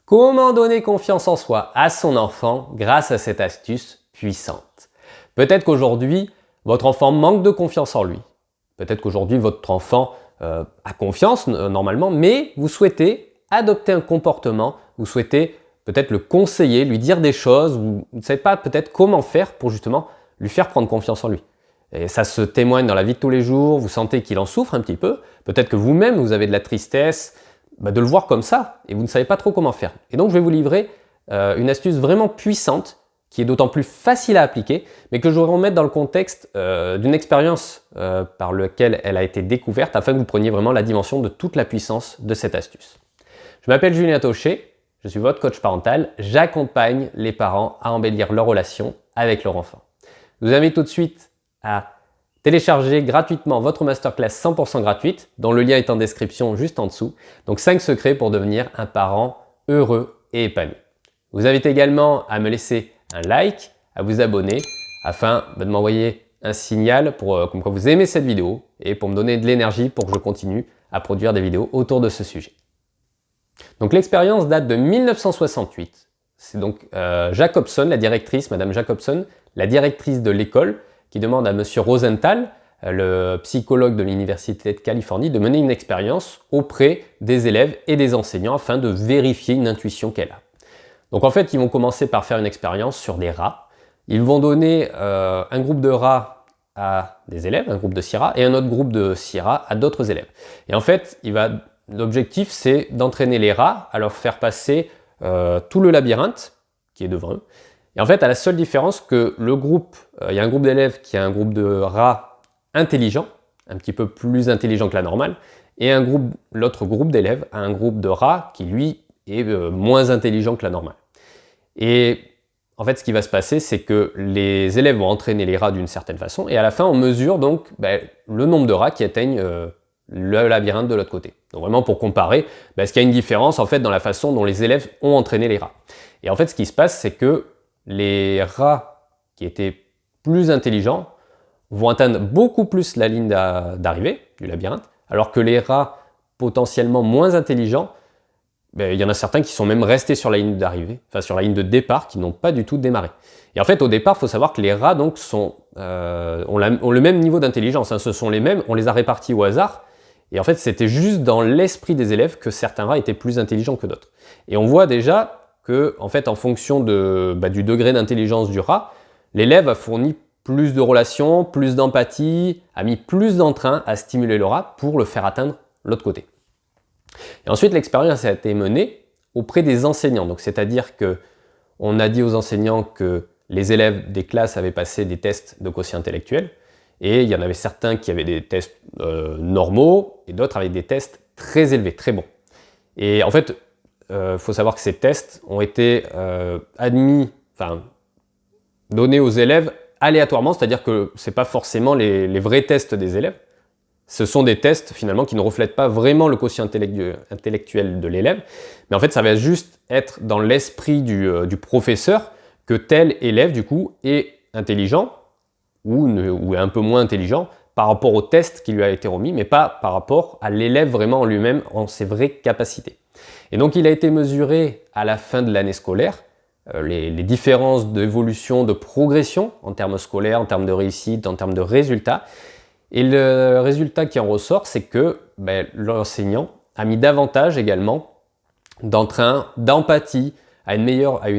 Comment donner confiance en soi à son enfant grâce à cette astuce puissante? Peut-être qu'aujourd'hui, votre enfant manque de confiance en lui. Peut-être qu'aujourd'hui, votre enfant a confiance normalement, mais vous souhaitez adopter un comportement, vous souhaitez peut-être le conseiller, lui dire des choses, vous ne savez pas peut-être comment faire pour justement lui faire prendre confiance en lui. Et ça se témoigne dans la vie de tous les jours, vous sentez qu'il en souffre un petit peu, peut-être que vous-même vous avez de la tristesse, de le voir comme ça et vous ne savez pas trop comment faire. Et donc je vais vous livrer une astuce vraiment puissante qui est d'autant plus facile à appliquer, mais que je vais remettre dans le contexte d'une expérience par laquelle elle a été découverte afin que vous preniez vraiment la dimension de toute la puissance de cette astuce. Je m'appelle Julien Taucher, je suis votre coach parental, j'accompagne les parents à embellir leur relation avec leur enfant. Je vous invite tout de suite à téléchargez gratuitement votre masterclass 100% gratuite, dont le lien est en description juste en dessous. Donc 5 secrets pour devenir un parent heureux et épanoui. Je vous invite également à me laisser un like, à vous abonner, afin de m'envoyer un signal pour comme quoi vous aimez cette vidéo et pour me donner de l'énergie pour que je continue à produire des vidéos autour de ce sujet. Donc l'expérience date de 1968. C'est donc Jacobson, la directrice, Madame Jacobson, la directrice de l'école, qui demande à Monsieur Rosenthal, le psychologue de l'Université de Californie, de mener une expérience auprès des élèves et des enseignants afin de vérifier une intuition qu'elle a. Donc en fait, ils vont commencer par faire une expérience sur des rats. Ils vont donner un groupe de rats à des élèves, un groupe de 6 rats, et un autre groupe de 6 rats à d'autres élèves. Et en fait, l'objectif, c'est d'entraîner les rats à leur faire passer tout le labyrinthe qui est devant eux. Et en fait, à la seule différence que le groupe, il y a un groupe d'élèves qui a un groupe de rats intelligents, un petit peu plus intelligent que la normale, et l'autre groupe d'élèves a un groupe de rats qui, lui, est moins intelligent que la normale. Et en fait, ce qui va se passer, c'est que les élèves vont entraîner les rats d'une certaine façon, et à la fin, on mesure donc le nombre de rats qui atteignent le labyrinthe de l'autre côté. Donc vraiment pour comparer, est-ce qu'il y a une différence en fait dans la façon dont les élèves ont entraîné les rats. Et en fait, ce qui se passe, c'est que les rats qui étaient plus intelligents vont atteindre beaucoup plus la ligne d'arrivée du labyrinthe, alors que les rats potentiellement moins intelligents, il y en a certains qui sont même restés sur la ligne d'arrivée, enfin sur la ligne de départ, qui n'ont pas du tout démarré. Et en fait, au départ, il faut savoir que les rats donc, ont le même niveau d'intelligence, ce sont les mêmes, on les a répartis au hasard, et en fait, c'était juste dans l'esprit des élèves que certains rats étaient plus intelligents que d'autres. Et on voit déjà que, en fait, en fonction du degré d'intelligence du rat, l'élève a fourni plus de relations, plus d'empathie, a mis plus d'entrain à stimuler le rat pour le faire atteindre l'autre côté. Et ensuite, l'expérience a été menée auprès des enseignants. Donc, c'est-à-dire qu'on a dit aux enseignants que les élèves des classes avaient passé des tests de quotient intellectuel, et il y en avait certains qui avaient des tests normaux, et d'autres avec des tests très élevés, très bons. Et en fait, faut savoir que ces tests ont été donnés aux élèves aléatoirement, c'est-à-dire que ce n'est pas forcément les vrais tests des élèves. Ce sont des tests finalement qui ne reflètent pas vraiment le quotient intellectuel de l'élève, mais en fait ça va juste être dans l'esprit du professeur que tel élève du coup est intelligent ou un peu moins intelligent par rapport au test qui lui a été remis, mais pas par rapport à l'élève vraiment en lui-même, en ses vraies capacités. Et donc il a été mesuré à la fin de l'année scolaire, les différences d'évolution, de progression en termes scolaires, en termes de réussite, en termes de résultats. Et le résultat qui en ressort, c'est que l'enseignant a mis davantage également d'entrain, d'empathie, à une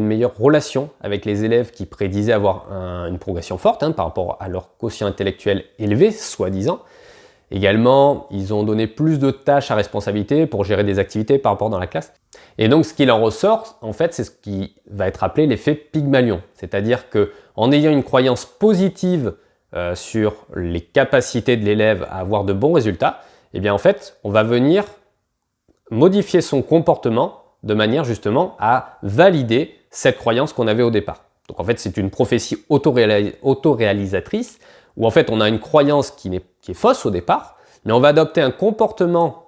meilleure relation avec les élèves qui prédisaient avoir une progression forte par rapport à leur quotient intellectuel élevé, soi-disant. Également, ils ont donné plus de tâches à responsabilité pour gérer des activités par rapport dans la classe. Et donc, ce qu'il en ressort, en fait, c'est ce qui va être appelé l'effet Pygmalion. C'est-à-dire qu'en ayant une croyance positive sur les capacités de l'élève à avoir de bons résultats, eh bien, en fait, on va venir modifier son comportement de manière justement à valider cette croyance qu'on avait au départ. Donc, en fait, c'est une prophétie autoréalisatrice où en fait, on a une croyance qui est fausse au départ, mais on va adopter un comportement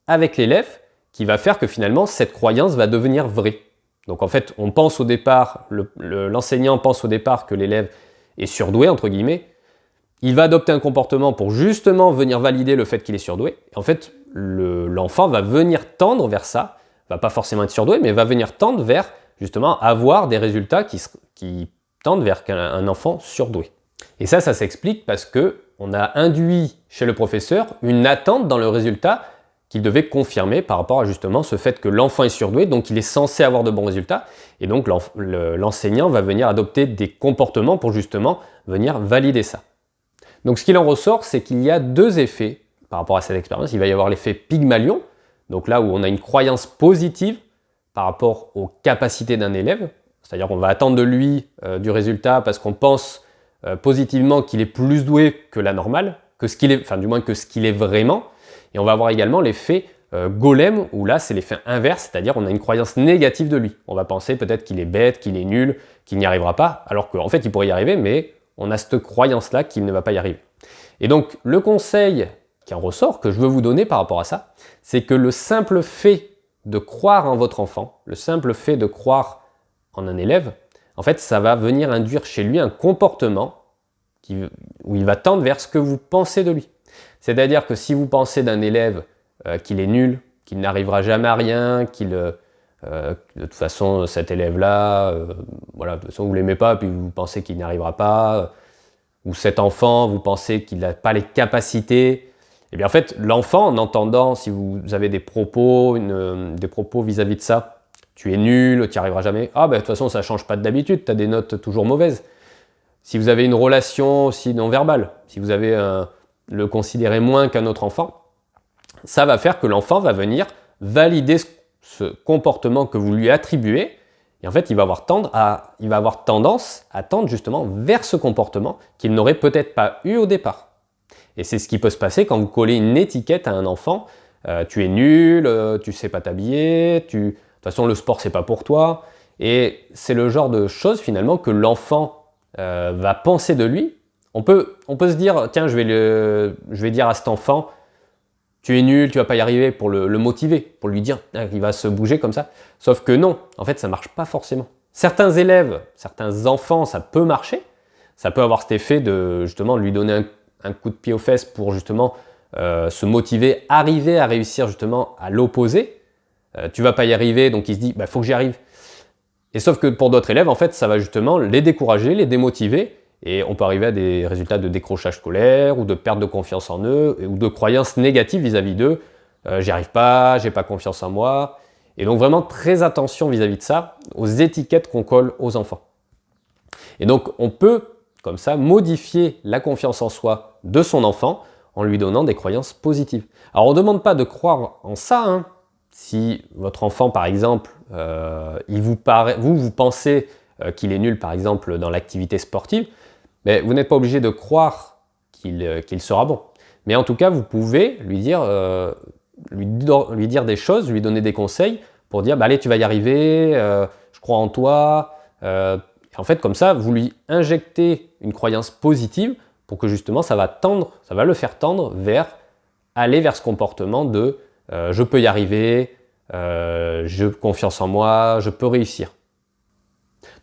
avec l'élève qui va faire que finalement, cette croyance va devenir vraie. Donc en fait, on pense au départ, l'enseignant pense au départ que l'élève est surdoué, entre guillemets. Il va adopter un comportement pour justement venir valider le fait qu'il est surdoué. En fait, l'enfant va venir tendre vers ça, va pas forcément être surdoué, mais va venir tendre vers justement avoir des résultats qui tendent vers un enfant surdoué. Et ça s'explique parce que on a induit chez le professeur une attente dans le résultat qu'il devait confirmer par rapport à justement ce fait que l'enfant est surdoué, donc il est censé avoir de bons résultats, et donc l'enseignant va venir adopter des comportements pour justement venir valider ça. Donc ce qu'il en ressort, c'est qu'il y a deux effets par rapport à cette expérience. Il va y avoir l'effet Pygmalion, donc là où on a une croyance positive par rapport aux capacités d'un élève, c'est-à-dire qu'on va attendre de lui du résultat parce qu'on pense positivement qu'il est plus doué que la normale, que ce qu'il est, enfin du moins que ce qu'il est vraiment. Et on va avoir également l'effet golem, où là c'est l'effet inverse, c'est-à-dire on a une croyance négative de lui. On va penser peut-être qu'il est bête, qu'il est nul, qu'il n'y arrivera pas, alors qu'en fait il pourrait y arriver, mais on a cette croyance-là qu'il ne va pas y arriver. Et donc le conseil qui en ressort, que je veux vous donner par rapport à ça, c'est que le simple fait de croire en votre enfant, le simple fait de croire en un élève, en fait ça va venir induire chez lui un comportement où il va tendre vers ce que vous pensez de lui. C'est-à-dire que si vous pensez d'un élève qu'il est nul, qu'il n'arrivera jamais à rien, de toute façon cet élève-là, voilà, de toute façon vous ne l'aimez pas, puis vous pensez qu'il n'y arrivera pas, ou cet enfant, vous pensez qu'il n'a pas les capacités, et bien en fait l'enfant, en entendant, si vous avez des propos vis-à-vis de ça, tu es nul, tu n'y arriveras jamais, ah ben de toute façon ça ne change pas d'habitude, tu as des notes toujours mauvaises. Si vous avez une relation aussi non verbale, si vous avez le considérer moins qu'un autre enfant, ça va faire que l'enfant va venir valider ce comportement que vous lui attribuez, et en fait il va avoir tendance à tendre justement vers ce comportement qu'il n'aurait peut-être pas eu au départ. Et c'est ce qui peut se passer quand vous collez une étiquette à un enfant, tu es nul, tu sais pas t'habiller, de toute façon le sport c'est pas pour toi, et c'est le genre de choses finalement que l'enfant va penser de lui. On peut se dire, tiens, je vais dire à cet enfant, tu es nul, tu vas pas y arriver, pour le motiver, pour lui dire, il va se bouger comme ça. Sauf que non, en fait, ça marche pas forcément. Certains élèves, certains enfants, ça peut marcher. Ça peut avoir cet effet de, justement, lui donner un coup de pied aux fesses pour, justement, se motiver, arriver à réussir, justement, à l'opposé. Tu vas pas y arriver, donc il se dit, faut que j'y arrive. Et sauf que pour d'autres élèves, en fait, ça va justement les décourager, les démotiver, et on peut arriver à des résultats de décrochage scolaire, ou de perte de confiance en eux, ou de croyances négatives vis-à-vis d'eux. J'y arrive pas, j'ai pas confiance en moi. Et donc vraiment très attention vis-à-vis de ça, aux étiquettes qu'on colle aux enfants. Et donc on peut, comme ça, modifier la confiance en soi de son enfant en lui donnant des croyances positives. Alors on ne demande pas de croire en ça, hein. Si votre enfant, par exemple, vous pensez qu'il est nul, par exemple, dans l'activité sportive, mais vous n'êtes pas obligé de croire qu'il sera bon. Mais en tout cas, vous pouvez lui dire des choses, lui donner des conseils pour dire allez, tu vas y arriver, je crois en toi. En fait, comme ça, vous lui injectez une croyance positive pour que justement ça va le faire tendre aller vers ce comportement de je peux y arriver, j'ai confiance en moi, je peux réussir.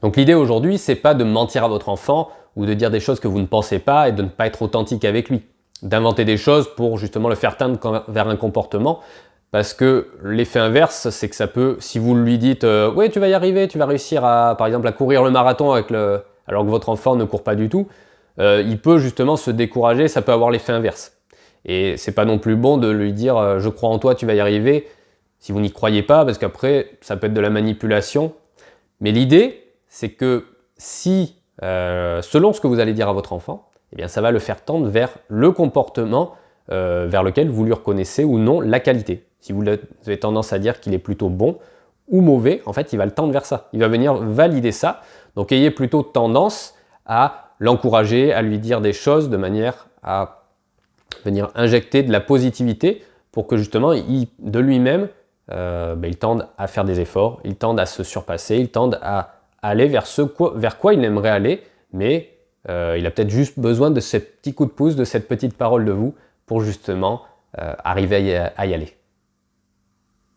Donc l'idée aujourd'hui, c'est pas de mentir à votre enfant ou de dire des choses que vous ne pensez pas et de ne pas être authentique avec lui. D'inventer des choses pour justement le faire tendre vers un comportement, parce que l'effet inverse, c'est que ça peut, si vous lui dites oui, tu vas y arriver, tu vas réussir par exemple à courir le marathon alors que votre enfant ne court pas du tout, il peut justement se décourager, ça peut avoir l'effet inverse. Et c'est pas non plus bon de lui dire je crois en toi, tu vas y arriver, si vous n'y croyez pas, parce qu'après ça peut être de la manipulation. Mais l'idée, c'est que si, selon ce que vous allez dire à votre enfant, eh bien ça va le faire tendre vers le comportement vers lequel vous lui reconnaissez ou non la qualité. Si vous avez tendance à dire qu'il est plutôt bon ou mauvais, en fait il va le tendre vers ça. Il va venir valider ça. Donc ayez plutôt tendance à l'encourager, à lui dire des choses de manière à venir injecter de la positivité pour que justement de lui-même il tende à faire des efforts, il tende à se surpasser, il tende à aller vers quoi il aimerait aller, mais il a peut-être juste besoin de ce petit coup de pouce, de cette petite parole de vous pour justement arriver à y aller.